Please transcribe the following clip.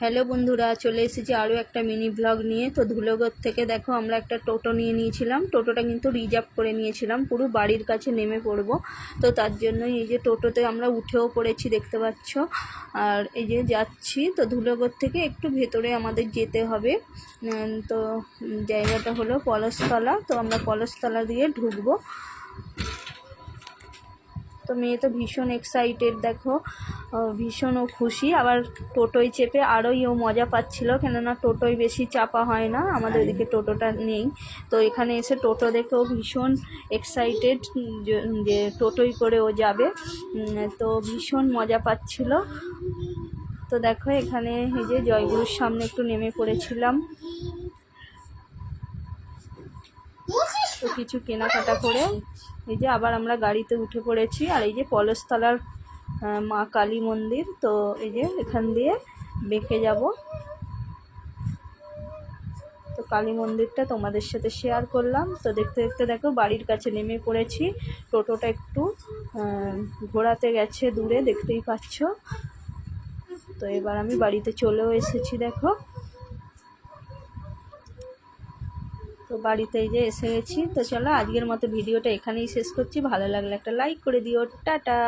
Hello বন্ধুরা, চলে এসেছি আরও একটা মিনি ব্লগ নিয়ে। তো ধুলোগড় থেকে দেখো আমরা একটা টোটো নিয়ে নিয়েছিলাম। টোটোটা কিন্তু রিজার্ভ করে নিয়েছিলাম, পুরো বাড়ির কাছে নেমে পড়বো। তো তার জন্যই এই যে টোটোতে আমরা উঠেও পড়েছি, দেখতে পাচ্ছ। আর এই যে যাচ্ছি, তো ধুলোগড় থেকে একটু ভেতরে আমাদের যেতে হবে। তো জায়গাটা হলো পলাশতলা। তো আমরা পলাশতলা দিয়ে ঢুকবো। তো মেয়ে তো ভীষণ এক্সাইটেড, দেখো ভীষণ ও খুশি। আবার টোটোয় চেপে আরোই ও মজা পাচ্ছিল, কেননা টোটোয় বেশি চাপা হয় না, আমাদের ওদিকে টোটোটা নেই। তো এখানে এসে টোটো দেখে ও ভীষণ এক্সাইটেড যে টোটোয় করে ও যাবে। তো ভীষণ মজা পাচ্ছিল। তো দেখো এখানে এই যে জয়গুরুর সামনে একটু নেমে পড়েছিলাম, তো কিছু কেনাকাটা করে এই যে আবার আমরা গাড়িতে উঠে পড়েছি। আর এই যে পলাশতলার মা কালী মন্দির, তো এই যে এখান দিয়ে বেঁকে যাব। তো কালী মন্দিরটা তোমাদের সাথে শেয়ার করলাম। তো দেখতে দেখতে দেখো বাড়ির কাছে নেমে পড়েছি। টোটোটা একটু ঘোরাতে গেছে দূরে, দেখতেই পাচ্ছ। তো এবার আমি বাড়িতে চলেও এসেছি, দেখো। তো বাড়িতে এই যে এসে গেছি। তো চলো আজকের মতো ভিডিওটা এখানেই শেষ করছি। ভালো লাগলে একটা লাইক করে দিও। টাটা।